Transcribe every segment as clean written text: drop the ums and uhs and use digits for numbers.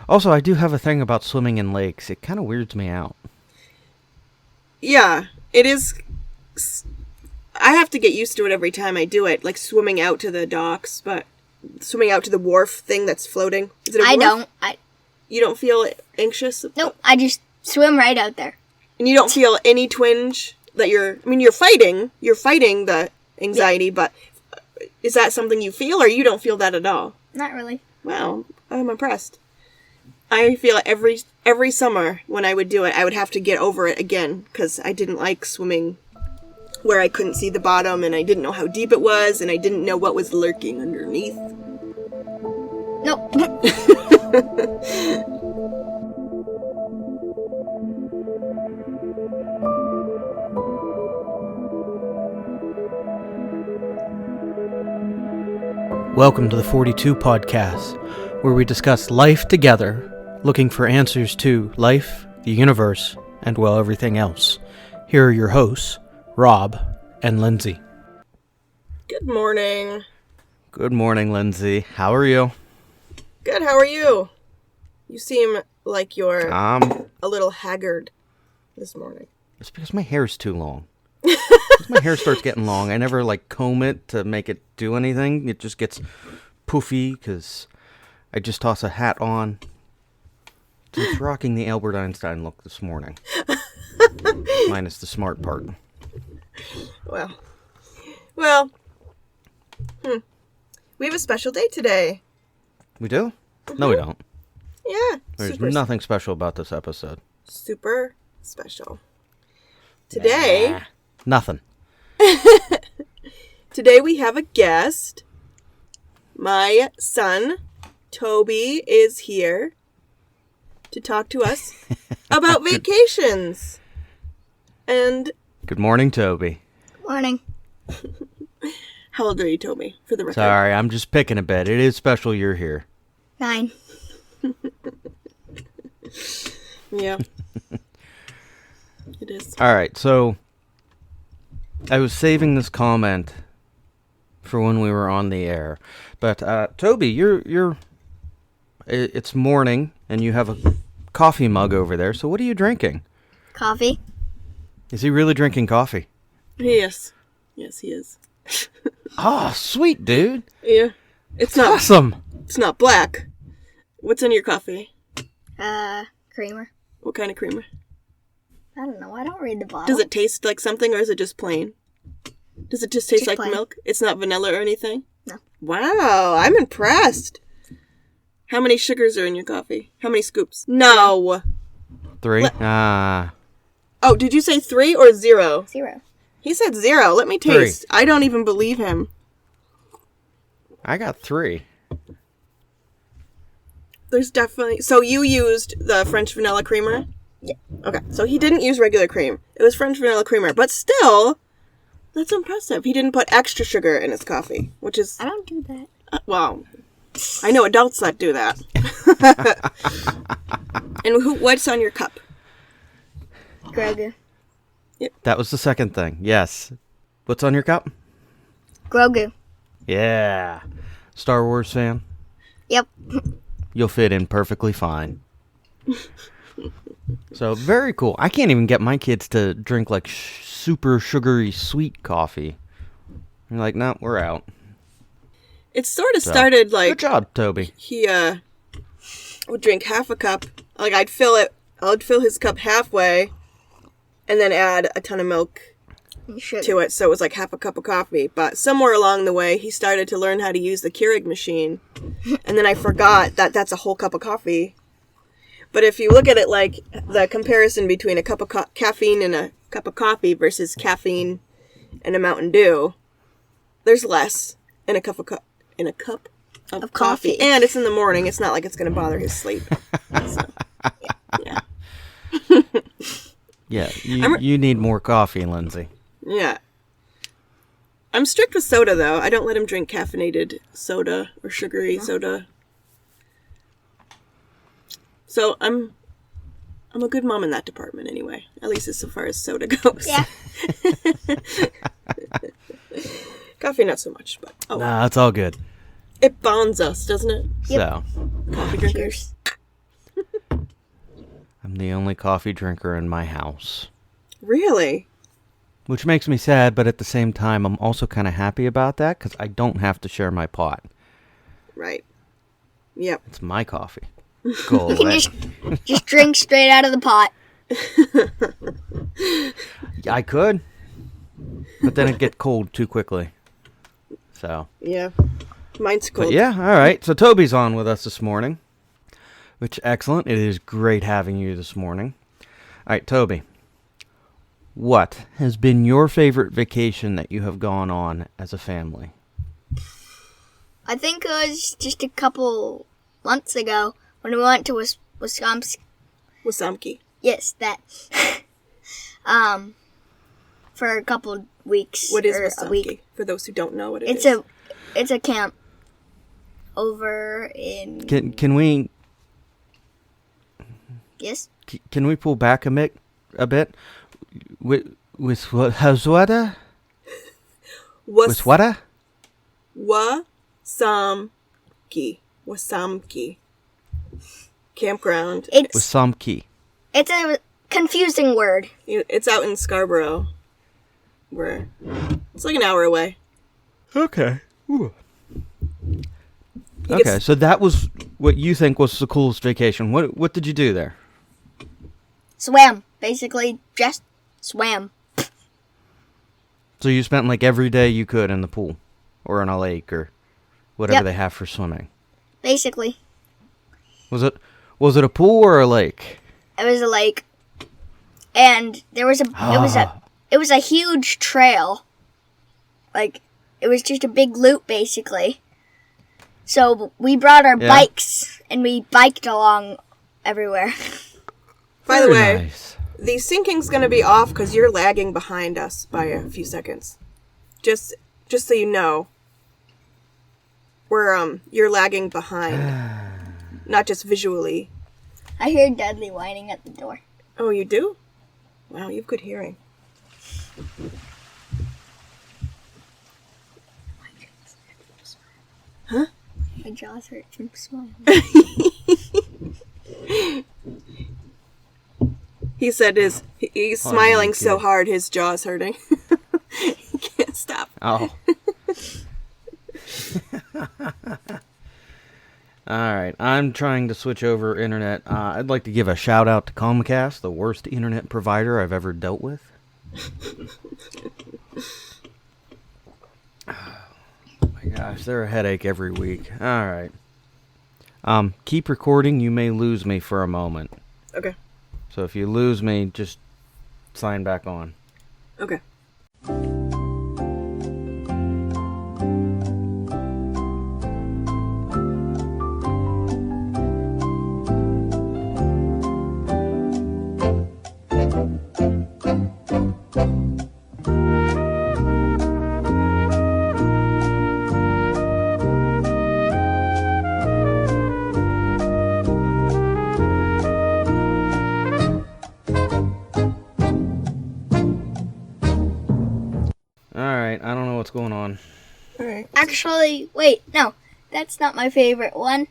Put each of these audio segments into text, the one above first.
Also, I do have a thing about swimming in lakes. It kind of weirds me out. Yeah, it is. I have to get used to it every time I do it, like swimming out to the docks, but swimming out to the wharf thing that's floating. Is it a wharf? You don't feel anxious? Nope, I just swim right out there. And you don't feel any twinge that you're fighting the anxiety, but is that something you feel, or you don't feel that at all? Not really. Wow, I'm impressed. I feel every summer when I would do it, I would have to get over it again, because I didn't like swimming where I couldn't see the bottom, and I didn't know how deep it was, and I didn't know what was lurking underneath. Nope. Welcome to the 42 Podcast, where we discuss life together, looking for answers to life, the universe, and, well, everything else. Here are your hosts, Rob and Lindsay. Good morning. Good morning, Lindsay. How are you? Good, how are you? You seem like you're A little haggard this morning. It's because my hair's too long. My hair starts getting long. I never, comb it to make it do anything. It just gets poofy because I just toss a hat on. So it's rocking the Albert Einstein look this morning. Minus the smart part. Well, we have a special day today. We do? Mm-hmm. No, we don't. Yeah. There's nothing special about this episode. Super special. Today... Nothing. Today we have a guest. My son, Toby, is here to talk to us about vacations. And... Good morning, Toby. Morning. How old are you, Toby, for the record? Sorry, I'm just picking a bit. It is special you're here. 9. Yeah. It is. All right, so I was saving this comment for when we were on the air. But Toby, you're it's morning and you have a coffee mug over there. So what are you drinking? Coffee. Is he really drinking coffee? Yes. Yes, he is. Oh, sweet, dude. Yeah. It's not awesome. It's not black. What's in your coffee? Creamer. What kind of creamer? I don't know. I don't read the bottle. Does it taste like something, or is it just plain? Does it just taste like plain. milk? It's not vanilla or anything? No. Wow, I'm impressed. How many sugars are in your coffee? How many scoops? No. 3? Oh, did you say 3 or 0? 0. He said 0. Let me taste. 3. I don't even believe him. I got 3. There's definitely... So you used the French vanilla creamer? Yeah. Okay, so he didn't use regular cream. It was French vanilla creamer. But still, that's impressive. He didn't put extra sugar in his coffee, which is... I don't do that. Well, I know adults that do that. And what's on your cup? Grogu. Yep. That was the second thing. Yes. What's on your cup? Grogu. Yeah. Star Wars fan? Yep. You'll fit in perfectly fine. So, very cool. I can't even get my kids to drink, super sugary sweet coffee. They're like, no, we're out. It sort of started Good job, Toby. He would drink half a cup. I'd fill his cup halfway, and then add a ton of milk to it, so it was like half a cup of coffee. But somewhere along the way, he started to learn how to use the Keurig machine, and then I forgot that that's a whole cup of coffee. But if you look at it like the comparison between a cup of caffeine and a cup of coffee versus caffeine and a Mountain Dew, there's less in a cup of coffee. And it's in the morning. It's not like it's going to bother his sleep. So, yeah. Yeah, you need more coffee, Lindsay. Yeah. I'm strict with soda, though. I don't let him drink caffeinated soda or sugary soda. So I'm a good mom in that department anyway. At least as far as soda goes. Yeah. Coffee, not so much, but Nah, it's all good. It bonds us, doesn't it? Yep. So, Coffee drinkers. I'm the only coffee drinker in my house. Really? Which makes me sad, but at the same time, I'm also kind of happy about that because I don't have to share my pot. Right. Yep. It's my coffee. Go You can away. just drink straight out of the pot. I could, but then it'd get cold too quickly. So. Yeah. Mine's cold. But yeah, all right. So Toby's on with us this morning, which excellent. It is great having you this morning. All right, Toby. What has been your favorite vacation that you have gone on as a family? I think it was just a couple months ago when we went to Wisconsin. Wasamki. Yes, that. For a couple weeks. What is or a week. Wasamki? For those who don't know what it is. It's a camp over in. Can we Yes. can we pull back a bit? With what? Hazwada? With what? Wasamki. Campground. With It's some key. it's a confusing word. It's out in Scarborough. It's like an hour away. Okay. Ooh. He Okay, gets- so that was what you think was the coolest vacation. What did you do there? Swam. Basically, just swam. So you spent like every day you could in the pool or in a lake or whatever Yep. they have for swimming. Basically, Was it a pool or a lake? it was a lake, and there was it was a huge trail. Like, it was just a big loop, basically. So we brought our Yeah. bikes and we biked along everywhere. By the Very way, nice. the syncing's gonna be off because you're lagging behind us by a few seconds. Just so you know, you're lagging behind, not just visually. I hear Dudley whining at the door. Oh, you do? Wow, you have good hearing. Huh? My jaws hurt from smiling. He said he's smiling so hard his jaw's hurting. He can't stop. Oh. All right, I'm trying to switch over internet. I'd like to give a shout out to Comcast, the worst internet provider I've ever dealt with. Oh my gosh, they're a headache every week. All right. Keep recording. You may lose me for a moment. Okay. So if you lose me, just sign back on. Okay. I don't know what's going on. All right. Actually, wait, no, that's not my favorite one.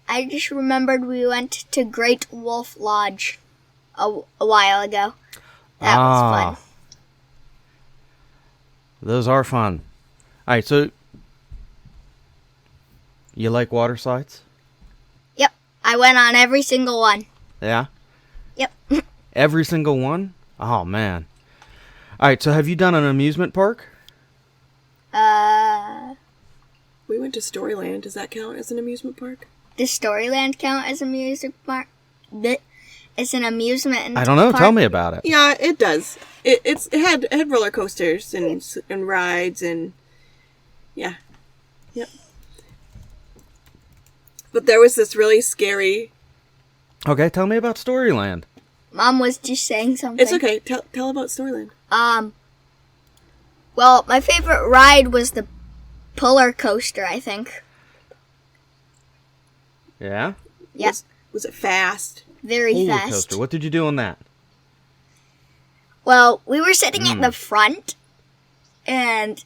I just remembered we went to Great Wolf Lodge a while ago. That was fun. Those are fun. All right, so you like water slides? Yep, I went on every single one. Yeah? Yep. Every single one? Oh, man. All right, so have you done an amusement park? We went to Storyland. Does that count as an amusement park? Does Storyland count as a music park? It's an amusement I don't know. park. Tell me about it. Yeah, it does. It had roller coasters and rides and yeah, yep. But there was this really scary. Okay, tell me about Storyland. Mom was just saying something. It's okay. Tell about Storyland. Well, my favorite ride was the puller coaster, I think. Yeah? Yeah, Was it fast? very Roller fast. coaster. What did you do on that? Well, we were sitting at the front, and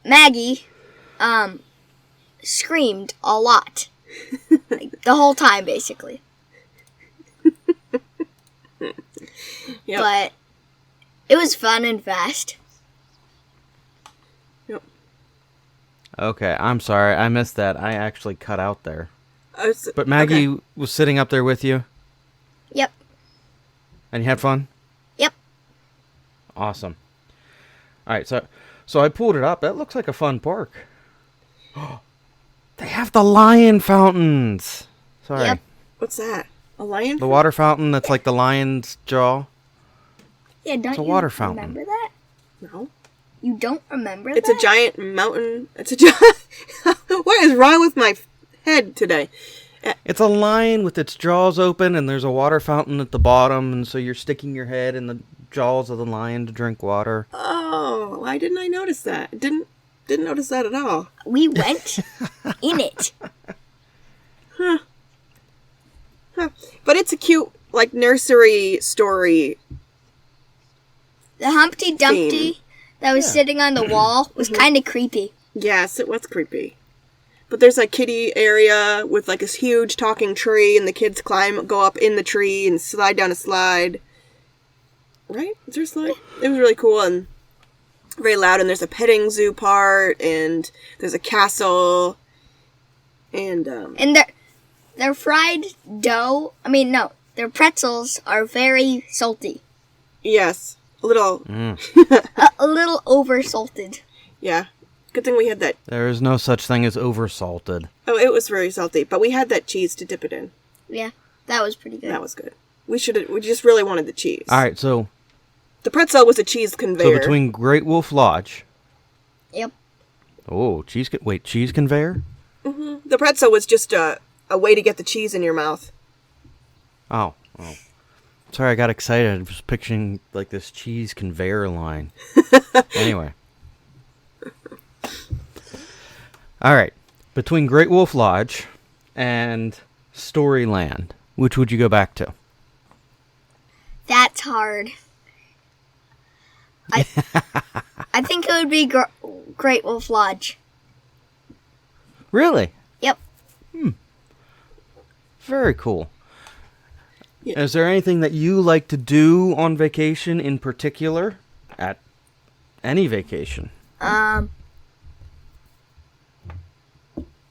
Maggie, screamed a lot. Like, the whole time, basically. Yep. But it was fun and fast. Yep. Okay, I'm sorry. I missed that. I actually cut out there. But Maggie was sitting up there with you, Yep. and you had fun? Yep. Awesome. All right, so I pulled it up. That looks like a fun park. They have the lion fountains. Sorry. Yep. What's that? A lion? The water fountain that's like the lion's jaw. Yeah, don't It's a you water fountain. remember that? No. You don't remember It's that? a giant mountain. It's a giant... What is wrong with my head today? It's a lion with its jaws open, and there's a water fountain at the bottom, and so you're sticking your head in the jaws of the lion to drink water. Oh, why didn't I notice that? Didn't notice that at all. We went in it. Huh. But it's a cute, like, nursery story. The Humpty Dumpty that was sitting on the wall was kind of creepy. Yes, it was creepy. But there's a kiddie area with like this huge talking tree, and the kids go up in the tree and slide down a slide. Right? Is there a slide? It was really cool and very loud. And there's a petting zoo part, and there's a castle, and And their fried dough, their pretzels are very salty. yes, a little, A little over salted. yeah. Good thing we had that. There is no such thing as oversalted. Oh, it was very salty, but we had that cheese to dip it in. Yeah, that was pretty good. That was good. We just really wanted the cheese. All right, so The pretzel was a cheese conveyor. between Great Wolf Lodge. Yep. Oh, cheese conveyor? The pretzel was just a way to get the cheese in your mouth. Oh. Sorry, I got excited. I was picturing like this cheese conveyor line. Anyway. All right. Between Great Wolf Lodge and Storyland, which would you go back to? That's hard. I think it would be Great Wolf Lodge. Really? Yep. Very cool. Yeah. Is there anything that you like to do on vacation in particular? At any vacation? I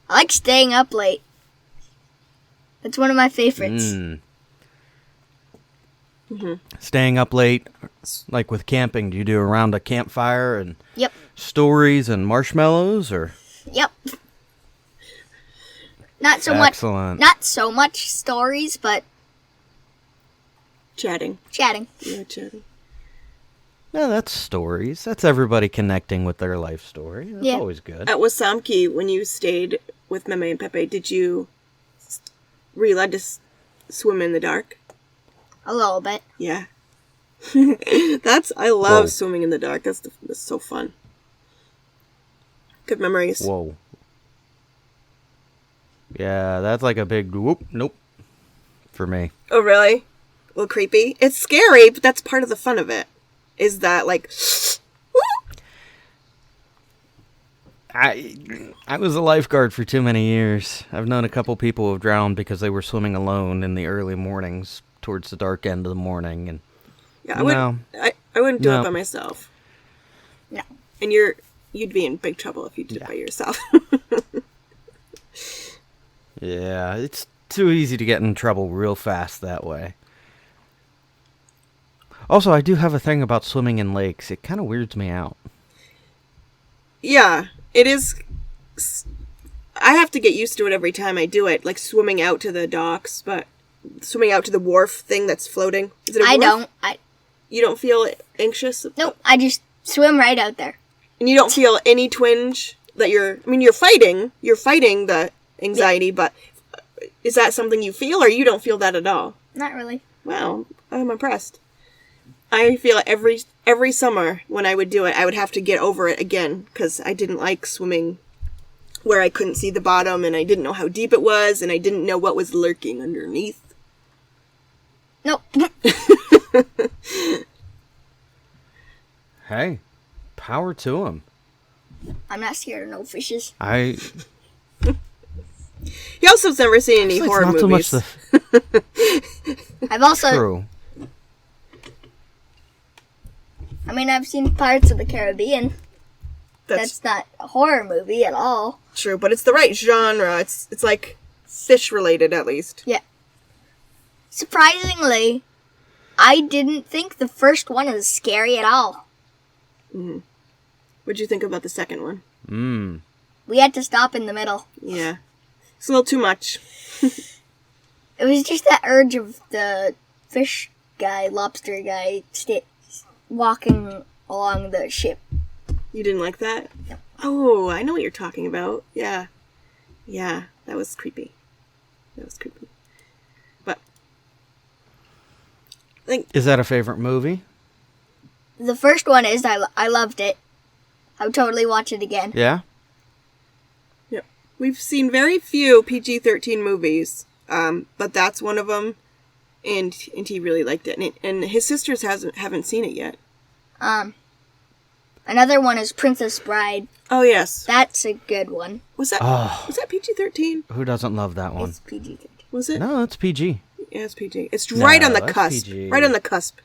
like staying up late. That's one of my favorites. Staying up late, like with camping, do you do around a campfire and Yep. stories and marshmallows, or? Yep. Not so Excellent. Not so much stories, but Chatting. chatting. Yeah, chatting. No, that's stories. That's everybody connecting with their life story. That's Yeah. always good. At Wasamki, when you stayed with Meme and Pepe, were you allowed to swim in the dark? A little bit. Yeah. I love Whoa. swimming in the dark. That's so fun. Good memories. Whoa. Yeah, that's like a big whoop. Nope. For me. Oh, really? A little creepy. It's scary, but that's part of the fun of it. Is that like... I was a lifeguard for too many years. I've known a couple people who have drowned because they were swimming alone in the early mornings towards the dark end of the morning, and Yeah, No. I wouldn't do No. it by myself. No. And you'd be in big trouble if you did it by yourself. yeah, it's too easy to get in trouble real fast that way. Also, I do have a thing about swimming in lakes. It kind of weirds me out. Yeah, it is. I have to get used to it every time I do it, like swimming out to the docks, but swimming out to the wharf thing that's floating. Is it a I wharf? don't. You don't feel anxious? Nope. I just swim right out there. And you don't feel any twinge that you're fighting the anxiety, but is that something you feel, or you don't feel that at all? Not really. Wow, I'm impressed. I feel it every summer when I would do it, I would have to get over it again, because I didn't like swimming where I couldn't see the bottom, and I didn't know how deep it was, and I didn't know what was lurking underneath. Nope. Hey, power to him. I'm not scared of no fishes. He also has never seen any It's horror not movies. so much I've also true. I mean, I've seen Pirates of the Caribbean. That's not a horror movie at all. True, but it's the right genre. It's like fish related at least. Yeah. Surprisingly, I didn't think the first one was scary at all. Mm-hmm. What'd you think about the second one? We had to stop in the middle. Yeah. It's a little too much. It was just that urge of the fish guy, lobster guy, walking along the ship. You didn't like that? No. Oh, I know what you're talking about. Yeah. Yeah, that was creepy. But I think Is that a favorite movie? The first one is, I loved it. I would totally watch it again. Yeah? yeah, we've seen very few PG-13 movies, but that's one of them, and he really liked it, and his sisters haven't seen it yet. Another one is Princess Bride. Oh yes, That's a good one. was that PG-13? Who doesn't love that one? It's PG-13. Was it? No, it's PG. Yeah, it's PG. It's right on the it's cusp. PG. Right on the cusp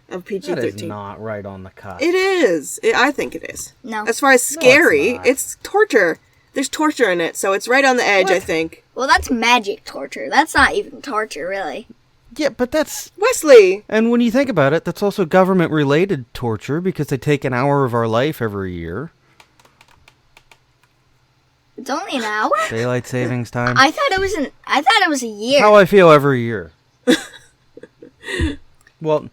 of That is PG-13. not right on the cusp. It is. I think it is. No. As far as scary, not. it's torture. There's torture in it, so it's right on the edge, I think. Well, that's magic torture. That's not even torture, really. Yeah, but that's... Wesley! And when you think about it, that's also government-related torture because they take an hour of our life every year. It's only an hour? Daylight savings time. I thought it was a year. How I feel every year. Well,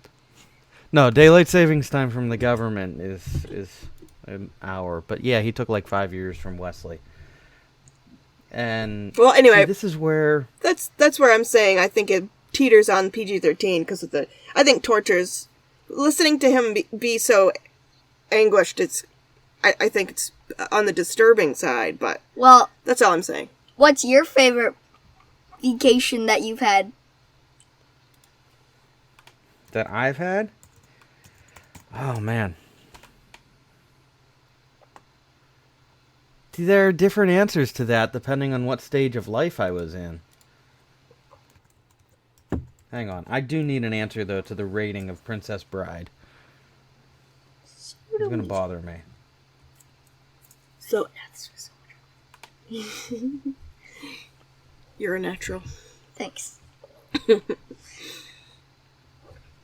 no, daylight savings time from the government is an hour. But yeah, he took like 5 years from Wesley. And Well, anyway, see, this is where... that's where I'm saying I think it teeters on PG-13 because of the... I think torture's... Listening to him be so anguished, I think it's on the disturbing side, but Well, that's all I'm saying. what's your favorite vacation that you've had? That I've had? Oh, man. There are different answers to that depending on what stage of life I was in. Hang on. I do need an answer, though, to the rating of Princess Bride. It's going to bother me. So... You're a natural. Thanks.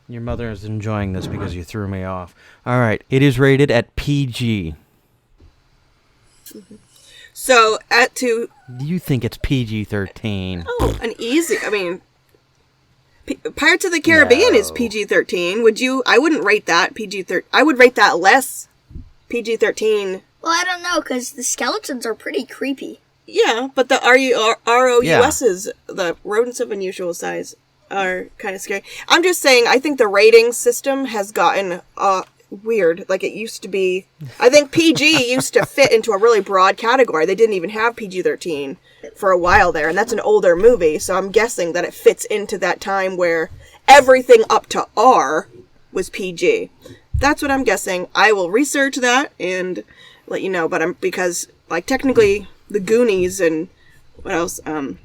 Your mother is enjoying this because you threw me off. All right. It is rated at PG. So, to... You think it's PG-13. Oh, an easy... I mean... Pirates of the Caribbean is No. PG-13. Would you... I wouldn't rate that PG-13. I would rate that less PG-13. Well, I don't know, because the skeletons are pretty creepy. Yeah, but the ROUSs, the rodents of unusual size, are kind of scary. I'm just saying, I think the rating system has gotten weird. Like it used to be. I think PG used to fit into a really broad category. They didn't even have PG-13 for a while there, and that's an older movie, so I'm guessing that it fits into that time where everything up to R was PG. That's what I'm guessing. I will research that and let you know, but because technically the Goonies and what else? And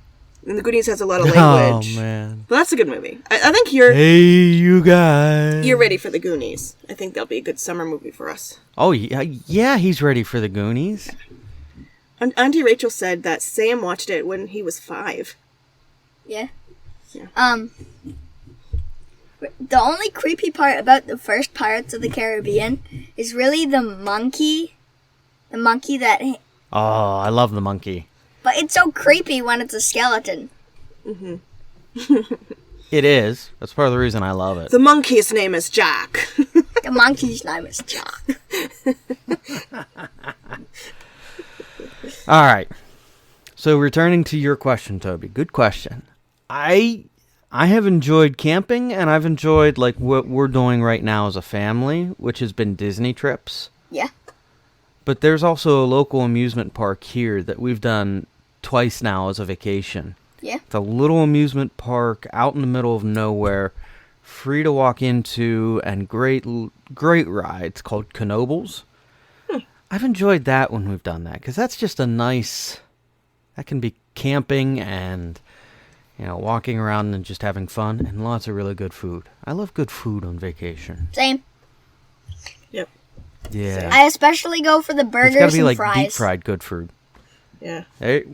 the Goonies has a lot of language. Oh, man. But that's a good movie. I think you're Hey, you guys. you're ready for the Goonies. I think that'll be a good summer movie for us. Oh, yeah, he's ready for the Goonies. Auntie Rachel said that Sam watched it when he was 5. Yeah. Yeah. The only creepy part about the first Pirates of the Caribbean is really the monkey. The monkey that... Oh, I love the monkey. But it's so creepy when it's a skeleton. Mm-hmm. It is. That's part of the reason I love it. The monkey's name is Jack. The monkey's name is Jack. All right. So returning to your question, Toby. Good question. I have enjoyed camping, and I've enjoyed what we're doing right now as a family, which has been Disney trips. Yeah. But there's also a local amusement park here that we've done twice now as a vacation. Yeah. It's a little amusement park out in the middle of nowhere, free to walk into, and great rides called Knoebels. I've enjoyed that when we've done that, because that's just a nice... That can be camping and, walking around and just having fun, and lots of really good food. I love good food on vacation. Same. Yep. Yeah. I especially go for the It's burgers gotta be and like fries. deep fried good food. Yeah. Hey,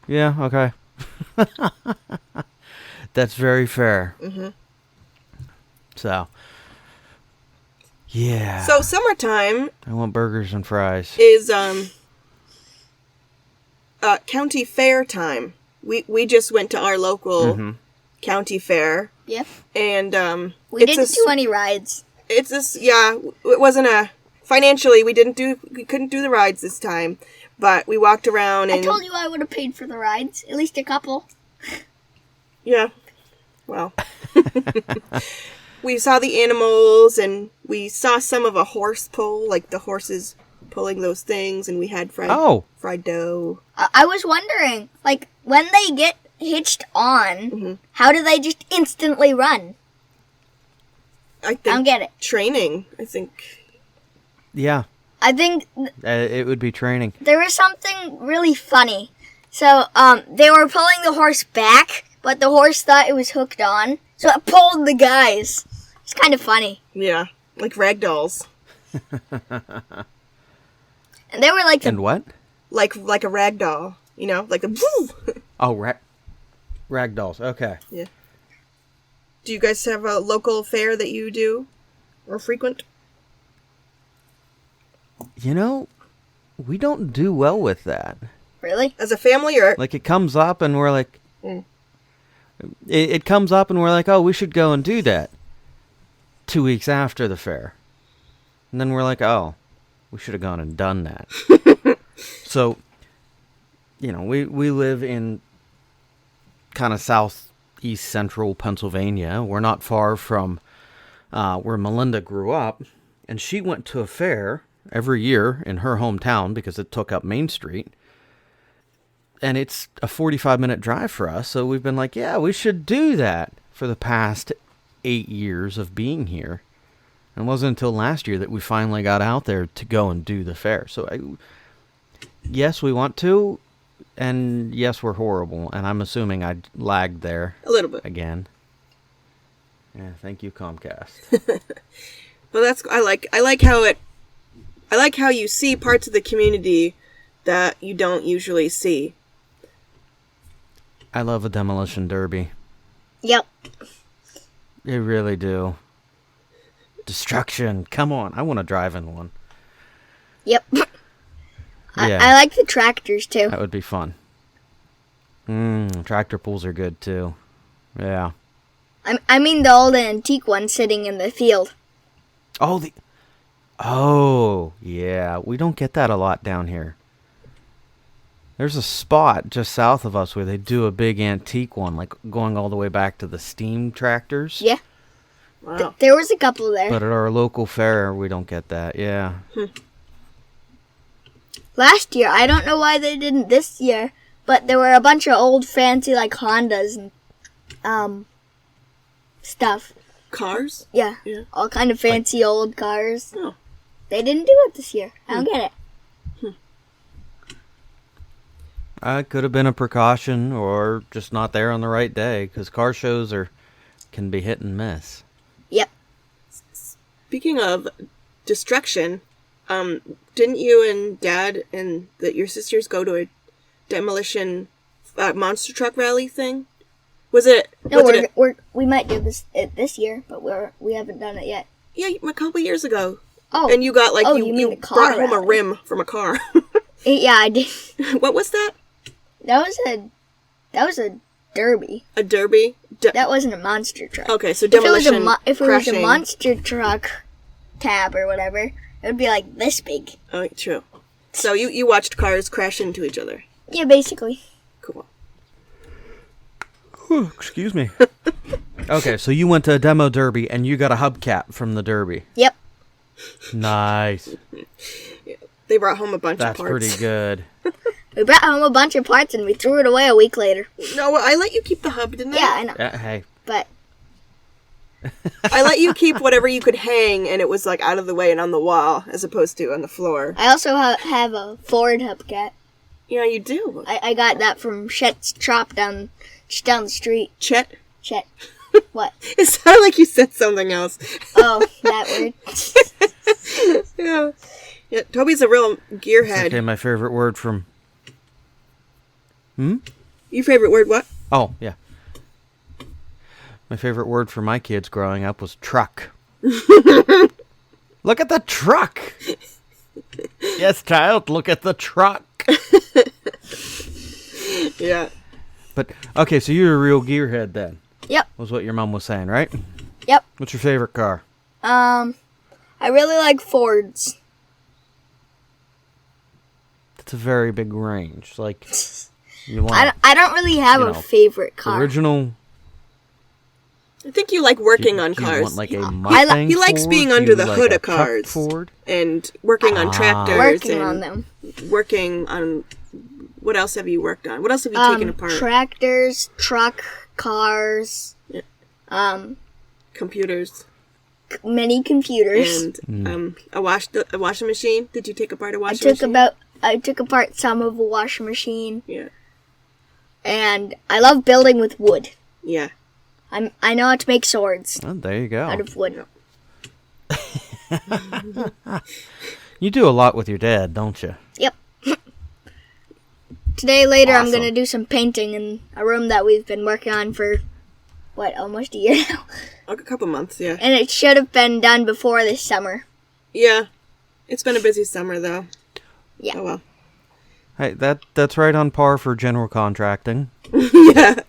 yeah, okay. That's very fair. Mm-hmm. So, yeah. So summertime I want burgers and fries. is county fair time. We just went to our local county fair, Yep. and We didn't do any rides. It's this, yeah. It wasn't financially. We couldn't do the rides this time, but we walked around and I told you I would have paid for the rides, at least a couple. yeah. Well, we saw the animals and we saw some of a horse pull, like the horses pulling those things, and we had fried dough. I was wondering, like, when they get hitched on, how do they just instantly run? I think don't get it. Training, I think. Yeah. I think It would be training. there was something really funny. So, they were pulling the horse back, but the horse thought it was hooked on, so it pulled the guys. It's kind of funny. Yeah, like rag dolls. And they were like, And what? Like a rag doll, like the Oh, rag dolls. Okay. Yeah. Do you guys have a local fair that you do or frequent? We don't do well with that. really? As a family or Like, it comes up and we're like... It comes up and we're like, oh, we should go and do that 2 weeks after the fair. And then we're like, oh, we should have gone and done that. So, we live in kind of southeast central Pennsylvania. We're not far from where Melinda grew up. And she went to a fair every year in her hometown because it took up Main Street. And it's a 45-minute drive for us, so we've been like, yeah, we should do that for the past 8 years of being here. And it wasn't until last year that we finally got out there to go and do the fair. So, yes, we want to, and yes, we're horrible. And I'm assuming I lagged there a little bit again. Yeah, thank you, Comcast. Well, I like how you see parts of the community that you don't usually see. I love a demolition derby. Yep. I really do. Destruction. Come on. I want to drive in one. Yep. Yeah. I like the tractors, too. That would be fun. Tractor pulls are good, too. Yeah. I mean the old antique one sitting in the field. Oh, yeah. We don't get that a lot down here. There's a spot just south of us where they do a big antique one, like going all the way back to the steam tractors. Yeah. Wow. There was a couple there. But at our local fair, we don't get that. Yeah. Last year, I don't know why they didn't this year, but there were a bunch of old fancy, like, Hondas and, stuff. Cars? Yeah. Yeah. All kind of fancy old cars. Oh. They didn't do it this year. I don't get it. Could have been a precaution or just not there on the right day, because car shows can be hit and miss. Yep. Speaking of destruction, didn't you and Dad and your sisters go to a demolition monster truck rally thing? Was it? No, was it we might do this year, but we haven't done it yet. yeah, a couple years ago. Oh. And you got you mean the car brought home a rally. rim from a car. Yeah, I did. What was that? That was a derby. A derby? That wasn't a monster truck. Okay, so demolition. If it was a crashing. monster truck tab or whatever, it would be like this big. Oh, true. So you watched cars crash into each other. Yeah, basically. Cool. Whew, excuse me. Okay, so you went to a demo derby and you got a hubcap from the derby. Yep. Nice. They brought home a bunch That's of parts. pretty good. We brought home a bunch of parts and we threw it away a week later. No, I let you keep the hub, didn't I? Yeah, I know. Hey. But I let you keep whatever you could hang, and it was like out of the way and on the wall, as opposed to on the floor. I also have a Ford hubcap. Yeah, you do. I got that from Chet's Chop just down the street. Chet? Chet. What? It sounded like you said something else. Oh, that word. Yeah. Yeah, Toby's a real gearhead. Okay, my favorite word from... Your favorite word what? Oh, yeah. My favorite word for my kids growing up was truck. Look at the truck! Yes, child, look at the truck. Yeah. But, okay, so you're a real gearhead then, Yep. was what your mom was saying, right? Yep. What's your favorite car? I really like Fords. That's a very big range. Like, you want I don't really have a favorite car. original... I think you like working on Do you cars. want like a Mustang He likes Ford? being Do under you the like hood a of truck cars. Ford? And working on tractors. Working and on them. Working on... What else have you worked on? What else have you taken apart? Tractors, truck, cars, Yeah. Computers. many computers. And a washing machine. Did you take apart a washing machine? I took apart some of a washing machine, Yeah. and I love building with wood. Yeah. I know how to make swords Oh, there you go. out of wood. You do a lot with your dad, don't you? Yep. Later, I'm Awesome. gonna do some painting in a room that we've been working on for almost a year now, A couple months, yeah. and it should have been done before this summer. Yeah. It's been a busy summer, though. Yeah. Oh, well. Hey, that's right on par for general contracting. Yeah.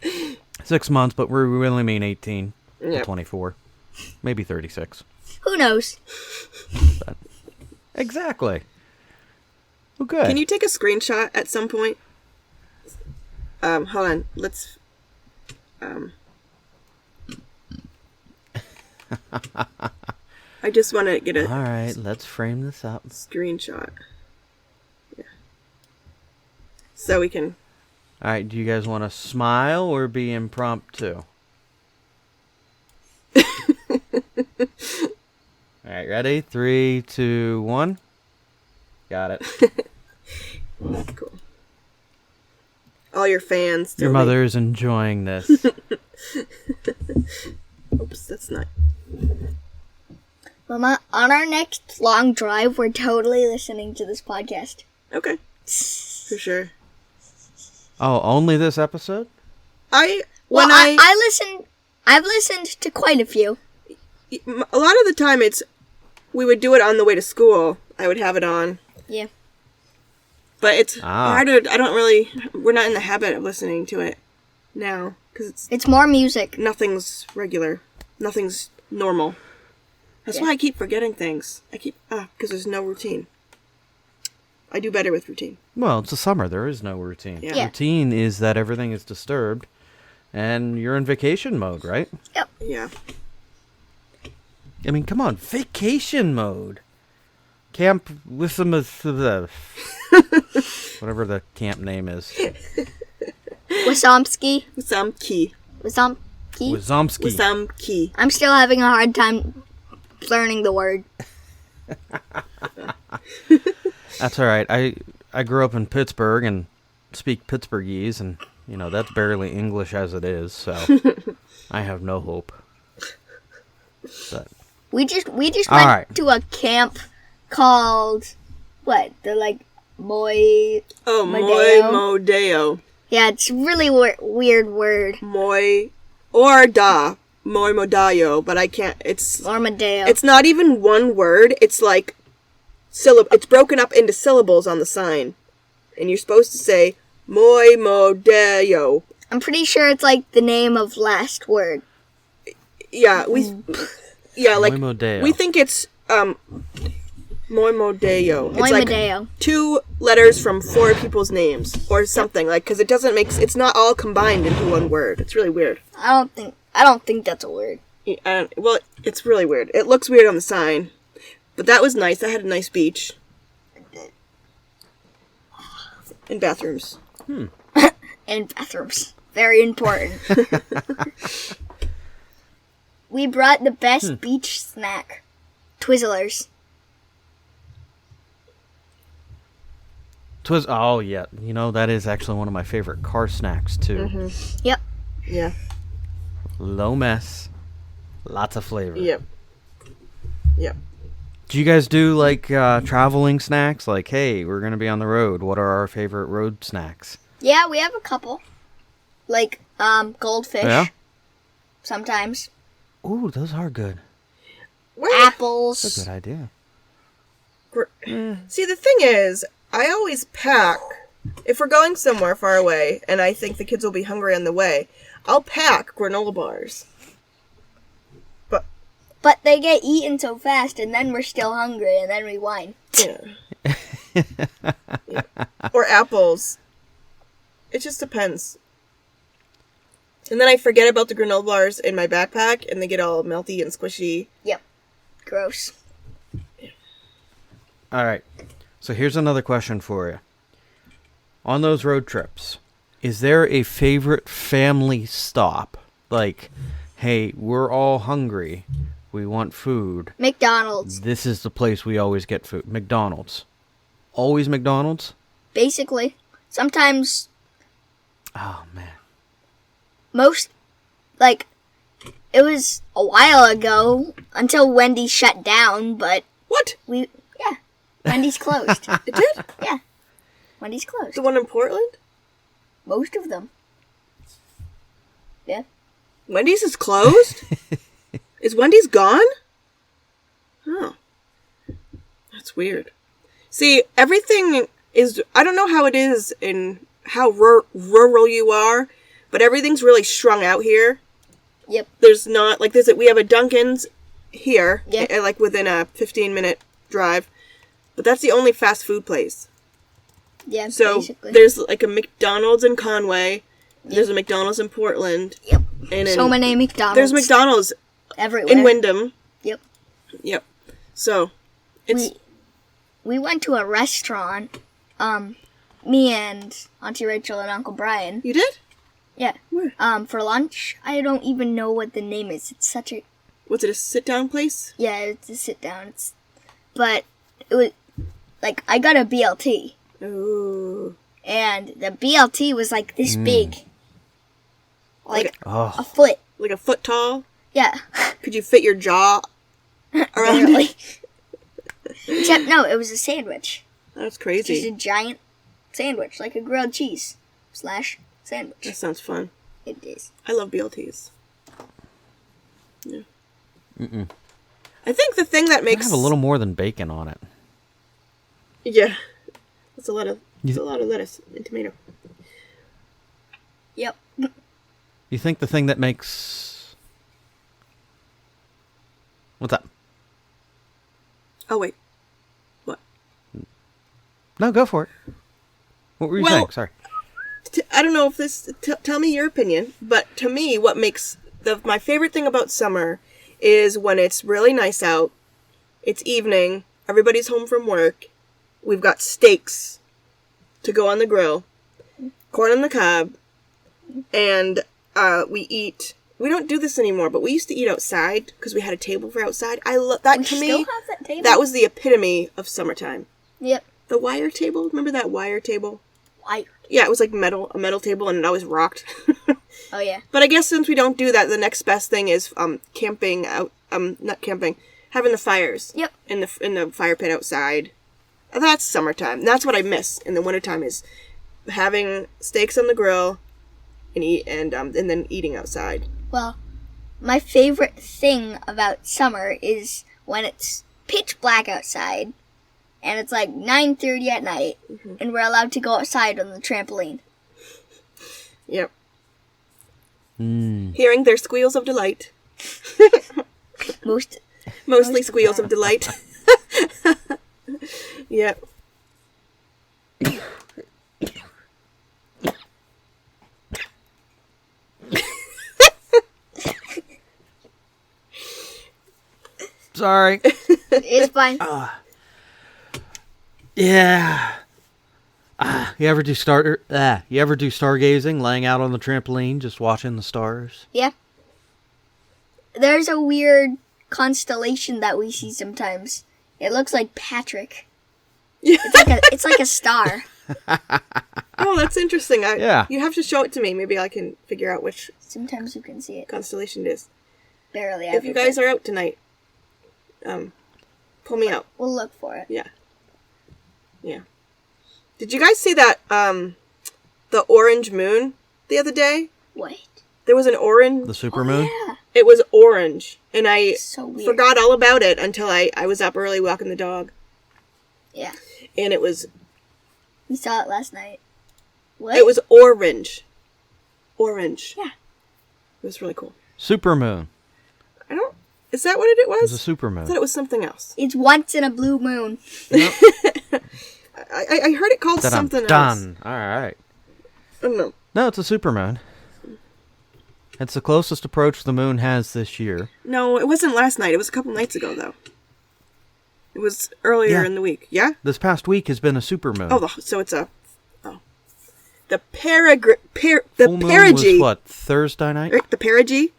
6 months, but we really mean 18 to Yeah. 24. Maybe 36. Who knows? Exactly. Well, good. Can you take a screenshot at some point? Hold on. Let's... I just want to get a All right, let's frame this up. screenshot. Yeah. So we can... All right, do you guys want to smile or be impromptu? All right, ready? 3, 2, 1. Got it. Cool. All your fans. Your Toby. mother is enjoying this. Oops, that's not... Mama, on our next long drive, we're totally listening to this podcast. Okay. For sure. Oh, only this episode? I've listened to quite a few. A lot of the time we would do it on the way to school. I would have it on. Yeah. But it's harder. We're not in the habit of listening to it now. Because It's more music. nothing's regular. Nothing's normal. That's why I keep forgetting things. Because there's no routine. I do better with routine. Well, it's the summer. There is no routine. Yeah. Routine is that everything is disturbed, and you're in vacation mode, right? Yep. Yeah. I mean, come on, vacation mode. Camp with some of the... whatever the camp name is. Wasomski. Wazamki. Wazomski. Wazamki. I'm still having a hard time learning the word. That's all right. I grew up in Pittsburgh and speak Pittsburghese, and, you know, that's barely English as it is, so I have no hope. But... We just All went right. to a camp called They're like Moi. Oh, Modeo. Moi Modeo. Yeah, it's a really weird word. Moi or da. Moi Modayo, but I can't. Armadale. It's not even one word. It's like it's broken up into syllables on the sign. And you're supposed to say Moi Modeo. I'm pretty sure it's like the name of last word. Yeah, like Moi Modeo. we think it's Moi Modeo. Moi It's like Modeo. 2 letters from 4 people's names or something, like, because it's not all combined into one word. It's really weird. I don't think that's a word. Well, it's really weird. It looks weird on the sign, but that was nice. I had a nice beach and bathrooms. And bathrooms. Very important. We brought the best beach snack. Twizzlers. Oh, yeah. You know, that is actually one of my favorite car snacks, too. Yep. Yeah. Low mess. Lots of flavor. Yep. Yep. Do you guys do like traveling snacks? Like, hey, we're gonna be on the road. What are our favorite road snacks? Yeah, we have a couple. Like goldfish. Yeah? Sometimes. Ooh, those are good. Well, Apples. That's a good idea. see, the thing is, I always pack. If we're going somewhere far away, and I think the kids will be hungry on the way, I'll pack granola bars. But they get eaten so fast, and then we're still hungry, and then we whine. Yeah. Yeah. Or apples. It just depends. And then I forget about the granola bars in my backpack, and they get all melty and squishy. Yep. Gross. All right. So here's another question for you. On those road trips, is there a favorite family stop? Like, hey, we're all hungry. We want food. McDonald's. This is the place we always get food. McDonald's. Always McDonald's? Basically. Sometimes Oh, man. most, like, it was a while ago until Wendy's shut down, but What? Wendy's closed. It did? Yeah. Wendy's closed. The one in Portland? Most of them. Yeah. Wendy's is closed? Is Wendy's gone? Oh. That's weird. See, everything is... I don't know how it is in how rural you are, but everything's really strung out here. Yep. There's not... Like, we have a Dunkin's here, Yeah. like within a 15-minute drive, but that's the only fast food place. Yeah, So, basically. there's like a McDonald's in Conway, there's a McDonald's in Portland, Yep. and So many McDonald's. there's McDonald's everywhere. in Wyndham. Yep. Yep. So, it's... We went to a restaurant, me and Auntie Rachel and Uncle Brian. You did? Yeah. Where? For lunch. I don't even know what the name is. It's such a... Was it a sit-down place? Yeah, it's a sit down. But it was... Like, I got a BLT. Ooh. And the BLT was like this big. Like Oh. a foot. Like a foot tall? Yeah. Could you fit your jaw around Barely. it? Except, no, it was a sandwich. That's Just a crazy. giant sandwich. Like a grilled cheese / sandwich. That sounds fun. It is. I love BLTs. Yeah. Mm-mm. I think the thing that I makes... have a little more than bacon on it. Yeah. That's a lot of lettuce and tomato. Yep. You think the thing that makes... What's up? Oh, wait. What? No, go for it. What were you Well- saying? Sorry. I don't know if this... tell me your opinion, but to me, what makes... my favorite thing about summer is when it's really nice out, it's evening, everybody's home from work, we've got steaks to go on the grill, corn on the cob, and we eat... We don't do this anymore, but we used to eat outside because we had a table for outside. I love that. We To still me, have that table? that was the epitome of summertime. Yep. The wire table. Remember that wire table? Wired. Yeah, it was like a metal table, and it always rocked. Oh, yeah. But I guess since we don't do that, the next best thing is camping out. Not camping, having the fires. Yep. In the fire pit outside. That's summertime. That's what I miss in the wintertime is having steaks on the grill and then eating outside. Well, my favorite thing about summer is when it's pitch black outside and it's like 9:30 at night and we're allowed to go outside on the trampoline. Yep. Mm. Hearing their squeals of delight. Mostly Mostly of squeals that. of delight. Yep. Sorry. It's fine. Yeah. You ever do stargazing, laying out on the trampoline, just watching the stars? Yeah. There's a weird constellation that we see sometimes. It looks like Patrick. Yeah. It's like a star. Oh, that's interesting. Yeah. You have to show it to me. Maybe I can figure out which Sometimes you can see it. Constellation days. Barely. If you guys are out tonight, pull me out. We'll look for it. Yeah. Yeah. Did you guys see that, the orange moon the other day? What? There was an orange... The supermoon? Yeah. It was orange, and I So weird. forgot all about it until I was up early walking the dog. Yeah. And it was We saw it last night. What? It was orange. Orange. Yeah. It was really cool. Supermoon. Is that what it It was? was a I supermoon. thought it was something else. It's once in a blue moon. I heard it called something else. Done. All right. I don't know. No, it's a supermoon. It's the closest approach the moon has this year. No, it wasn't last night. It was a couple nights ago, though. It was earlier Yeah. in the week. Yeah? This past week has been a supermoon. Oh, so it's a... Oh. The Full moon perigee. was what, Thursday night? Rick, the perigee?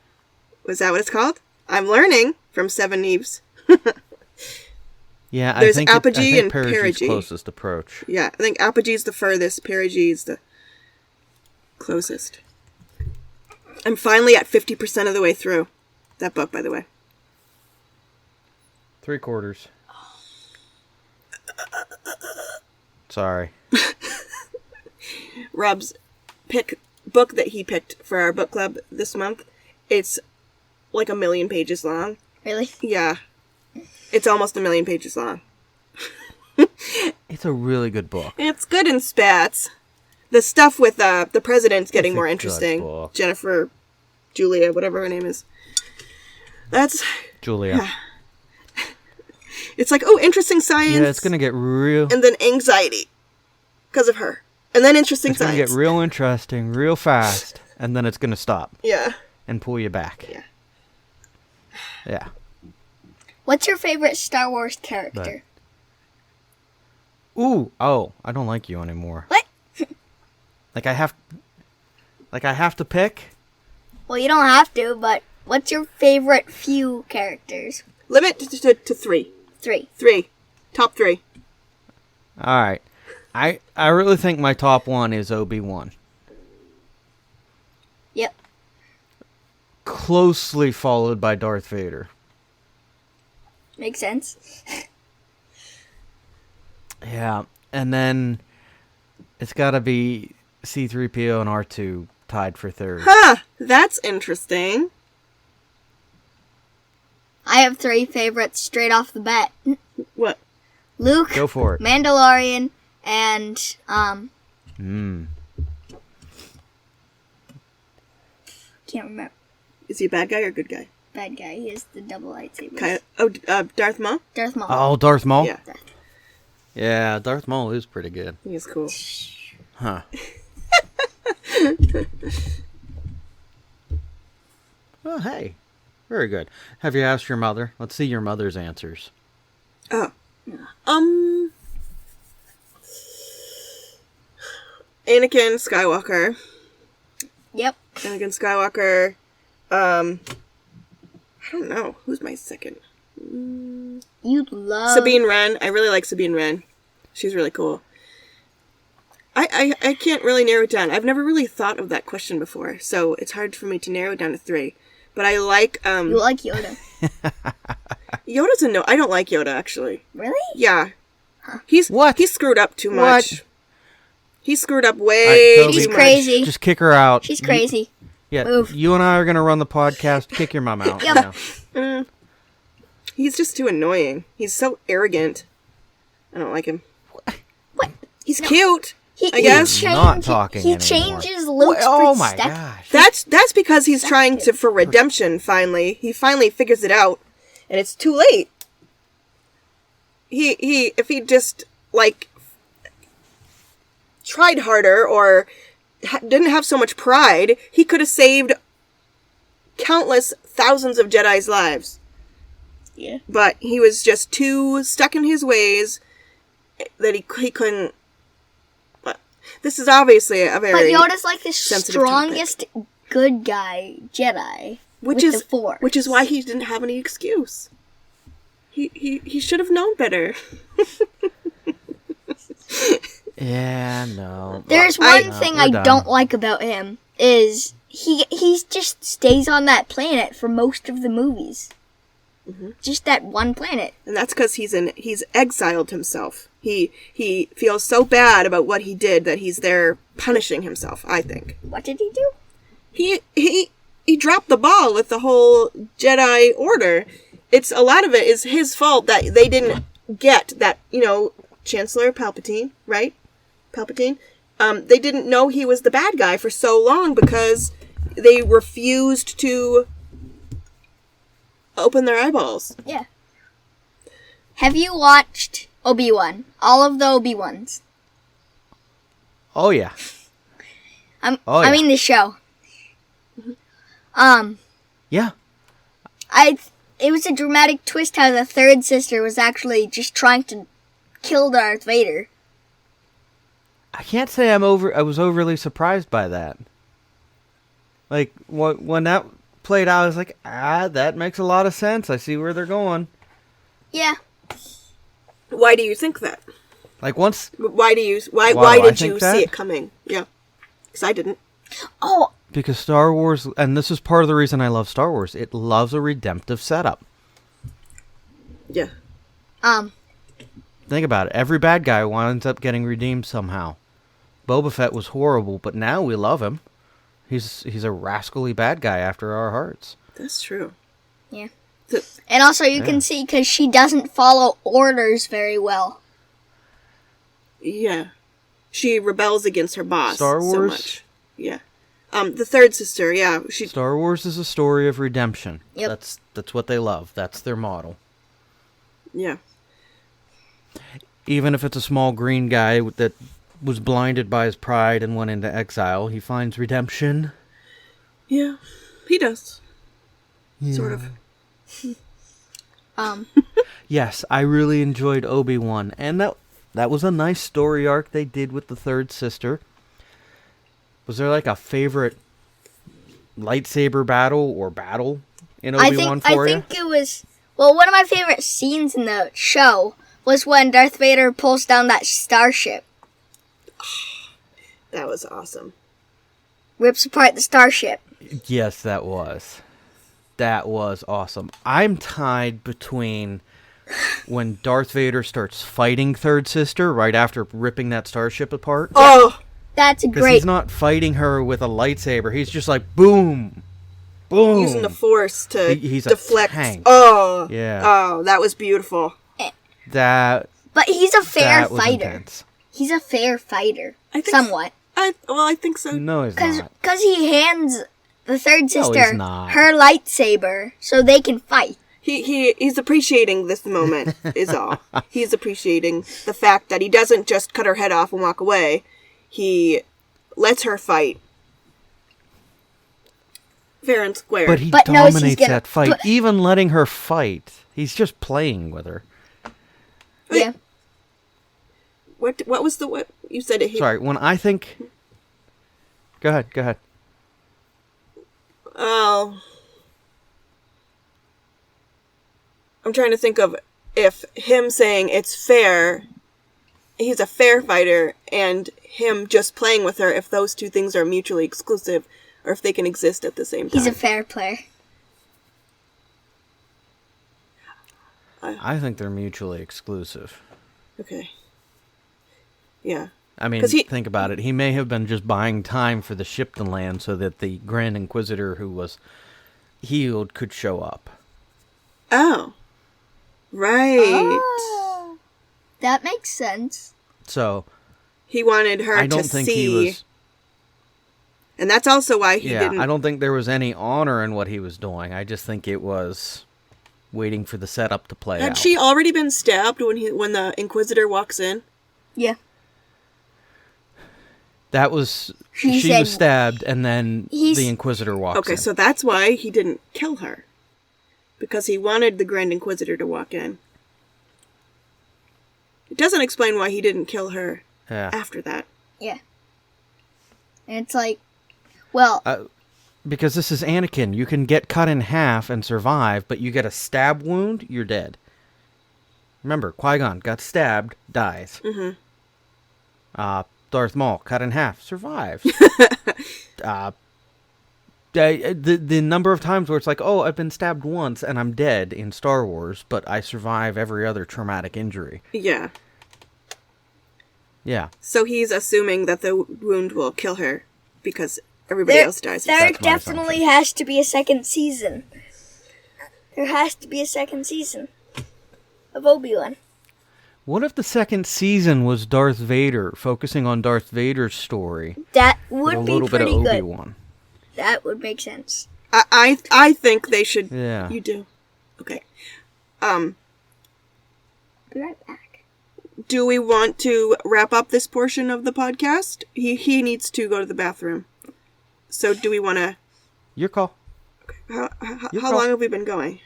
Was that what it's called? I'm learning from Seven Eves. Yeah, There's I think apogee and perigee's perigee. closest approach. Yeah, I think apogee's the furthest, perigee's the closest. I'm finally at 50% of the way through that book, by the way. 3/4. Sorry. Rob's book that he picked for our book club this month, it's like 1 million pages long. Really? Yeah. It's almost 1 million pages long. It's a really good book. It's good in spats. The stuff with the president's getting It's a more good interesting. book. Jennifer, Julia, whatever her name is. That's... Julia. It's like, oh, interesting science. Yeah, it's going to get real... And then anxiety. Because of her. And then interesting It's going to science. get real interesting, real fast, and then it's going to stop Yeah. and pull you back. Yeah. Yeah. What's your favorite Star Wars character? Ooh, I don't like you anymore. What? Like I have to pick? Well, you don't have to, but what's your favorite few characters? Limit to 3. 3. 3. Top 3. All right. I really think my top one is Obi-Wan. Yep. Closely followed by Darth Vader. Makes sense. Yeah, and then it's got to be C-3PO and R2 tied for third. Huh. That's interesting. I have 3 favorites straight off the bat. What? Luke, Go for it. Mandalorian, and can't remember. Is he a bad guy or a good guy? Bad guy. He has the double lightsabers. Darth Maul? Darth Maul. Oh, Darth Maul? Yeah. Yeah, Darth Maul is pretty good. He's cool. Huh. Well, hey. Very good. Have you asked your mother? Let's see your mother's answers. Oh. Anakin Skywalker. Yep. Anakin Skywalker. I don't know. Who's my second? You love Sabine Wren. I really like Sabine Wren. She's really cool. I can't really narrow it down. I've never really thought of that question before, so it's hard for me to narrow it down to 3. But I like You like Yoda. Yoda's a no. I don't like Yoda actually. Really? Yeah. What? He screwed up too What? much. He screwed up All way right, Toby, He's too much. crazy. Just kick her out. She's crazy. Yeah, Move. you and I are going to run the podcast. Kick your mom out. Yep. now. He's just too annoying. He's so arrogant. I don't like him. What? He's cute. He, I guess. he Not talking He anymore. changes Luke's Oh my perspective. gosh. That's because he's trying to for redemption. Finally, he finally figures it out, and it's too late. If he just like tried harder or didn't have so much pride, he could have saved countless thousands of Jedi's lives. Yeah. But he was just too stuck in his ways that he couldn't. But this is obviously a But very Yoda's like the sensitive strongest good guy Jedi. which with is the Force. which is why he didn't have any excuse. He should have known better. Yeah, no. There's one thing we're I done. don't like about him is he just stays on that planet for most of the movies. Just that one planet. And that's because he's exiled himself. He feels so bad about what he did that he's there punishing himself, I think. What did he do? He dropped the ball with the whole Jedi Order. A lot of it is his fault that they didn't get that, Chancellor Palpatine, right? Palpatine? They didn't know he was the bad guy for so long because they refused to open their eyeballs. Yeah. Have you watched Obi-Wan? All of the Obi-Wans? Oh, yeah. I mean the show. Yeah. It was a dramatic twist how the third sister was actually just trying to kill Darth Vader. I can't say I was overly surprised by that. Like, when that played out, I was like, that makes a lot of sense. I see where they're going. Yeah. Why do you think that? Like, once... Why did you see it coming? Yeah. Because I didn't. Oh. Because Star Wars, and this is part of the reason I love Star Wars, it loves a redemptive setup. Yeah. Think about it. Every bad guy winds up getting redeemed somehow. Boba Fett was horrible, but now we love him. He's a rascally bad guy after our hearts. That's true. Yeah. And also you can see because she doesn't follow orders very well. Yeah. She rebels against her boss Star Wars? so much. Yeah. The third sister, yeah. Star Wars is a story of redemption. Yep. That's what they love. That's their model. Yeah. Even if it's a small green guy that was blinded by his pride and went into exile, he finds redemption. Yeah, he does. Yeah. Sort of. Yes, I really enjoyed Obi-Wan, and that was a nice story arc they did with the third sister. Was there like a favorite lightsaber battle in Obi-Wan for you? I think it was... Well, one of my favorite scenes in the show was when Darth Vader pulls down that starship. That was awesome. Rips apart the starship. Yes, that was. That was awesome. I'm tied between when Darth Vader starts fighting Third Sister right after ripping that starship apart. Oh! That's a Because great... he's not fighting her with a lightsaber. He's just like, boom! Boom! Using the Force to he's deflect. A tank. Oh! Yeah. Oh, that was beautiful. But he's a fair that was fighter. Intense. He's a fair fighter. I think somewhat. I think so. No, he's not. Because he hands the third sister he's not. her lightsaber so they can fight. He's appreciating this moment, is all. He's appreciating the fact that he doesn't just cut her head off and walk away. He lets her fight. Fair and square. But he knows he's dominates gonna- that fight. but- Even letting her fight. He's just playing with her. Yeah. What was what you said? Sorry, when I think... Go ahead. Oh. I'm trying to think of if him saying it's fair, he's a fair fighter, and him just playing with her, if those two things are mutually exclusive, or if they can exist at the same time. He's a fair player. I think they're mutually exclusive. Okay. Yeah. I mean, think about it. He may have been just buying time for the ship to land so that the Grand Inquisitor who was healed could show up. Oh. Right. Oh, that makes sense. So... He wanted her I don't to think see... he was... And that's also why he didn't... I don't think there was any honor in what he was doing. I just think it was waiting for the setup to play out. Had she already been stabbed when the Inquisitor walks in? Yeah. That was... She She said- was stabbed, and then the Inquisitor walks in. Okay, so that's why he didn't kill her. Because he wanted the Grand Inquisitor to walk in. It doesn't explain why he didn't kill her after that. Yeah. And it's like, well... because this is Anakin. You can get cut in half and survive, but you get a stab wound, you're dead. Remember, Qui-Gon got stabbed, dies. Mm-hmm. Darth Maul, cut in half, survives. The number of times where it's like, oh, I've been stabbed once and I'm dead in Star Wars, but I survive every other traumatic injury. Yeah. Yeah. So he's assuming that the wound will kill her because everybody else dies. There That's my definitely assumption. has to be a second season. There has to be a second season of Obi-Wan. What if the second season was Darth Vader, focusing on Darth Vader's story? That With a would be little bit of pretty good. Obi-Wan. That would make sense. I think they should. Yeah. You do. Okay. Be right back. Do we want to wrap up this portion of the podcast? He needs to go to the bathroom. So do we want to? Your call. How Your call. long have we been going?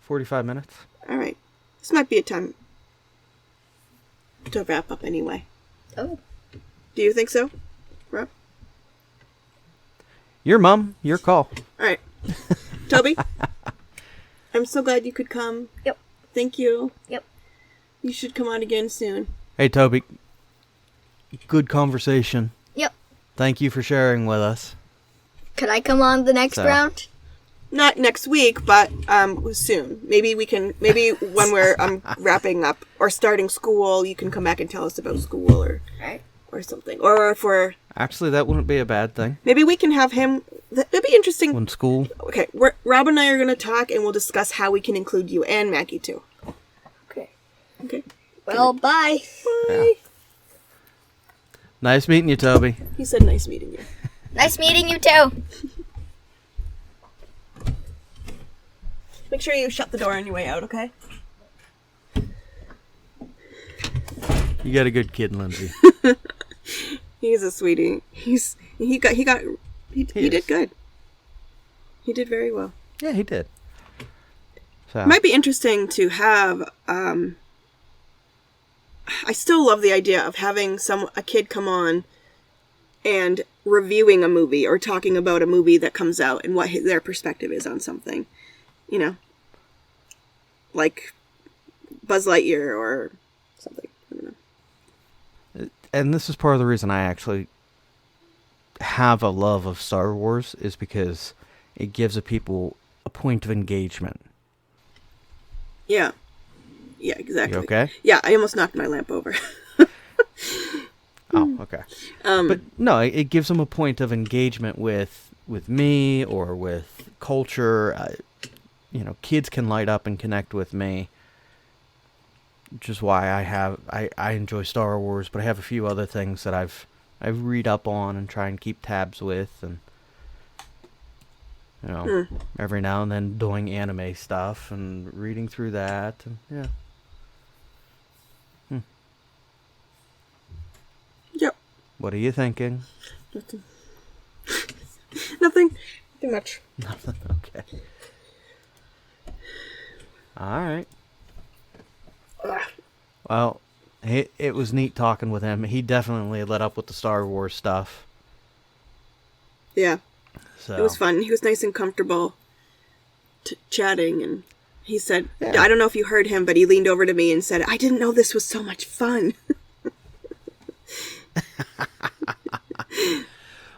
45 minutes. All right. This might be a time to wrap up anyway. Oh. Do you think so, Rob? Your mom. Your call. All right. Toby, I'm so glad you could come. Yep. Thank you. Yep. You should come on again soon. Hey, Toby. Good conversation. Yep. Thank you for sharing with us. Could I come on the next So. round? Not next week, but soon. Maybe when we're wrapping up or starting school, you can come back and tell us about school Alright. or something. Or if we're Actually, that wouldn't be a bad thing. maybe we can have him. That'd be interesting. When school... Okay, Rob and I are going to talk, and we'll discuss how we can include you and Maggie too. Okay. Okay. Well, bye. Bye. Nice meeting you, Toby. He said, "Nice meeting you." Nice meeting you too. Make sure you shut the door on your way out, okay? You got a good kid, Lindsay. He's a sweetie. He did good. He did very well. Yeah, he did. So, It might be interesting to have. I still love the idea of having a kid come on and reviewing a movie or talking about a movie that comes out and what their perspective is on something. You know, like Buzz Lightyear or something. I don't know. and this is part of the reason I actually have a love of Star Wars, is because it gives people a point of engagement. Yeah. Yeah, exactly. You okay? Yeah, I almost knocked my lamp over. Oh, okay. But no, it gives them a point of engagement with me or with culture. Kids can light up and connect with me, which is why I enjoy Star Wars. But I have a few other things that I read up on and try and keep tabs with, and every now and then doing anime stuff and reading through that, and yeah. Yep. What are you thinking? Nothing. Too much. Nothing. Okay. All right. Well, it was neat talking with him. He definitely lit up with the Star Wars stuff. Yeah. So It was fun. He was nice and comfortable chatting, and he said, Yeah. I don't know if you heard him, but he leaned over to me and said, I didn't know this was so much fun.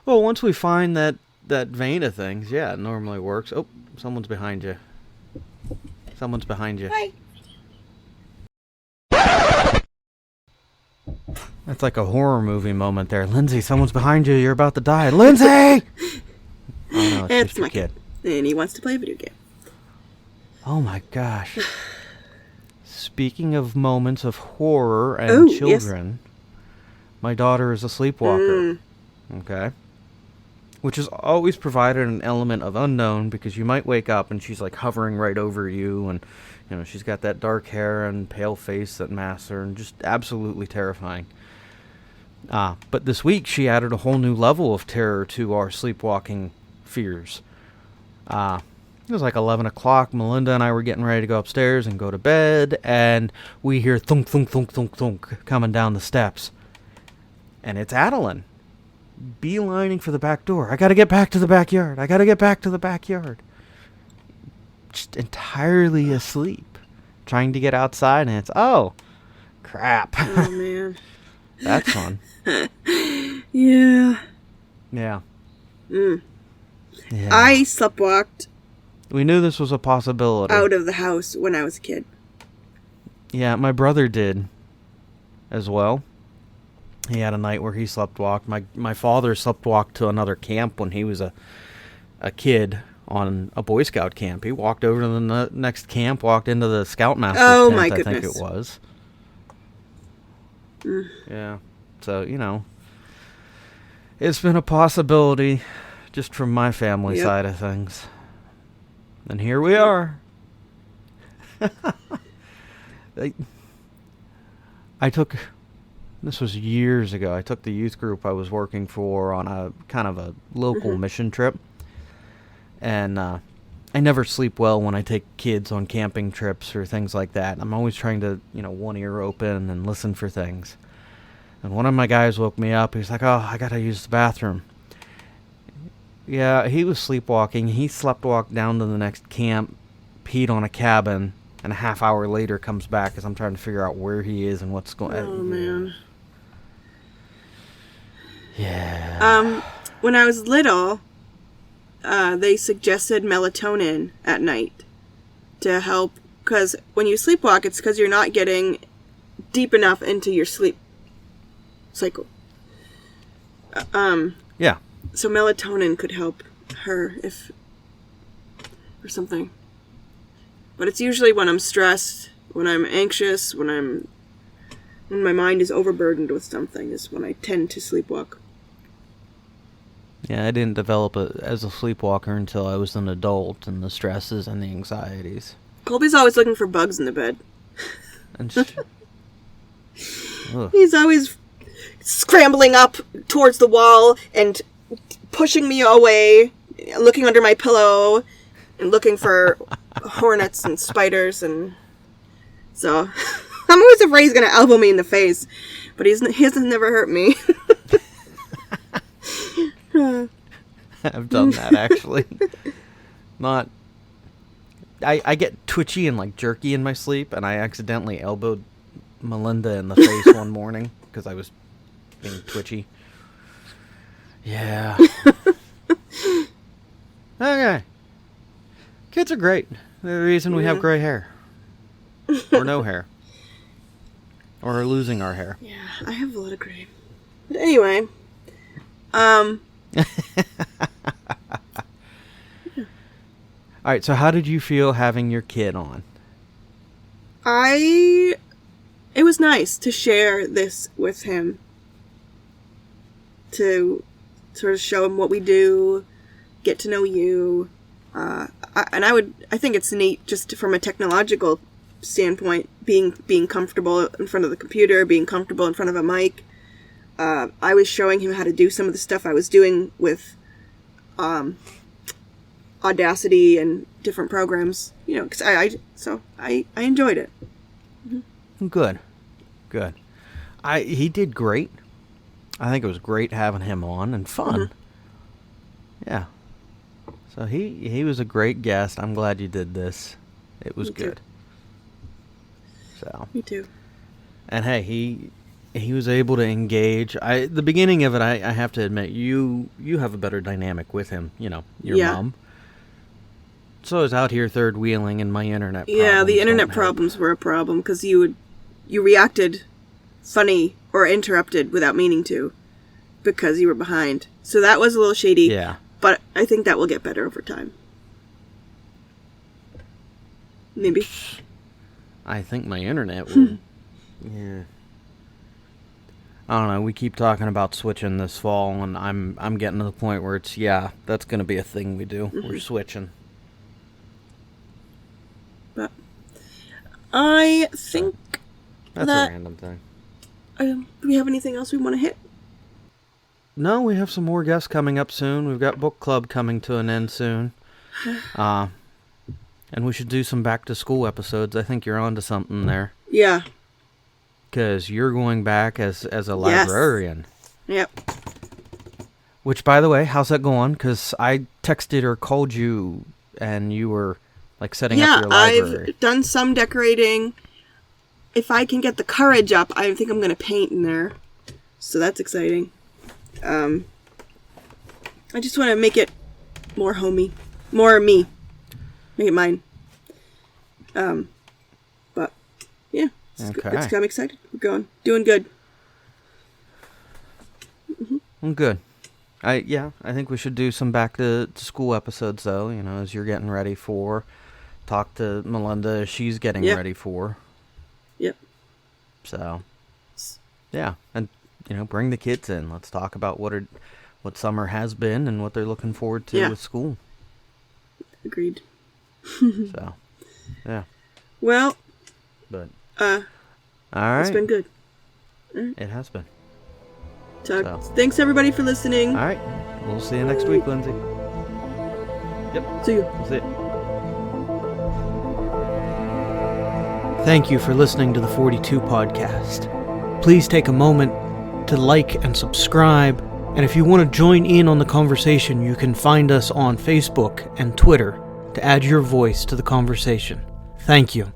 Well, once we find that vein of things, yeah, it normally works. Oh, someone's behind you. Someone's behind you. Hi. That's like a horror movie moment there. Lindsay, someone's behind you. You're about to die. Lindsay! Oh, no, it's It's just your my kid. And he wants to play a video game. Oh, my gosh. Speaking of moments of horror and Oh, yes. children, my daughter is a sleepwalker. Okay? Which has always provided an element of unknown, because you might wake up and she's like hovering right over you, and she's got that dark hair and pale face that masks her, and just absolutely terrifying. But this week she added a whole new level of terror to our sleepwalking fears. It was like 11 o'clock. Melinda and I were getting ready to go upstairs and go to bed, and we hear thunk, thunk, thunk, thunk, thunk coming down the steps. And it's Adeline, beelining for the back door. I gotta get back to the backyard. I gotta get back to the backyard. Just entirely asleep, trying to get outside, and it's, oh, crap. Oh, man. That's fun. Yeah. Yeah. Yeah. I sleptwalked We knew this was a possibility. out of the house when I was a kid. Yeah, my brother did as well. He had a night where he sleptwalked. My father sleptwalked to another camp when he was a kid on a Boy Scout camp. He walked over to the next camp, walked into the Scoutmaster's Oh, tent, my I think goodness. it was. Yeah. So, you know, it's been a possibility just from my family Yep. side of things. And here we are. I took, this was years ago, I took the youth group I was working for on a kind of a local mission trip. And I never sleep well when I take kids on camping trips or things like that. I'm always trying to, you know, one ear open and listen for things. And one of my guys woke me up. He's like, oh, I got to use the bathroom. Yeah, he was sleepwalking. He sleptwalked down to the next camp, peed on a cabin, and a half hour later comes back as I'm trying to figure out where he is and what's going on. Oh, man. Yeah. When I was little, they suggested melatonin at night to help, because when you sleepwalk, it's because you're not getting deep enough into your sleep cycle. Yeah. So melatonin could help her or something. But it's usually when I'm stressed, when I'm anxious, when my mind is overburdened with something is when I tend to sleepwalk. Yeah, I didn't develop as a sleepwalker until I was an adult, and the stresses and the anxieties. Colby's always looking for bugs in the bed. And ugh. He's always scrambling up towards the wall and pushing me away, looking under my pillow and looking for hornets and spiders, and so I'm always afraid he's gonna elbow me in the face, but he hasn't never hurt me. I've done that actually. Not. I get twitchy and like jerky in my sleep, and I accidentally elbowed Melinda in the face one morning because I was being twitchy. Yeah. Okay. Kids are great. They're the reason we have gray hair. Or no hair. Or are losing our hair. Yeah, I have a lot of gray. But anyway, All right, so how did you feel having your kid on? it was nice to share this with him. To sort of show him what we do, get to know you. I think it's neat just from a technological standpoint, being comfortable in front of the computer, being comfortable in front of a mic. I was showing him how to do some of the stuff I was doing with Audacity and different programs, you know, because I enjoyed it. Good. He did great. I think it was great having him on and fun. Yeah. So he was a great guest. I'm glad you did this. It was good. So. Me too. And hey, he was able to engage. The beginning of it, I have to admit, you have a better dynamic with him. You know, your mom. So I was out here third wheeling, and my internet problems. Yeah, the internet don't help. problems were a problem because you reacted funny or interrupted without meaning to because you were behind. So that was a little shady. Yeah. But I think that will get better over time. Maybe. I think my internet will. Yeah. I don't know. We keep talking about switching this fall, and I'm getting to the point where it's that's going to be a thing we do. We're switching. But I think That's that, a random thing. do we have anything else we want to hit? No, we have some more guests coming up soon. We've got book club coming to an end soon. And we should do some back to school episodes. I think you're onto something there. Yeah. Because you're going back as a librarian. Yep. Which, by the way, how's that going? Because I texted or called you, and you were like setting up your library. I've done some decorating. If I can get the courage up, I think I'm going to paint in there. So that's exciting. I I just want to make it more homey. More me. Make it mine. But, yeah. I'm excited. We're going. Doing good. I'm good. I think we should do some back to school episodes, though, as you're getting ready for. Talk to Melinda as she's getting ready for. Yep. So, yeah. And, bring the kids in. Let's talk about what summer has been and what they're looking forward to with school. Agreed. So, yeah. Well, but all right. It's been good. Right. It has been. Thanks everybody for listening. All right. We'll see you next week, Lindsay. Yep. See you. We'll see you. Thank you for listening to the 42 podcast. Please take a moment to like and subscribe. And if you want to join in on the conversation, you can find us on Facebook and Twitter to add your voice to the conversation. Thank you.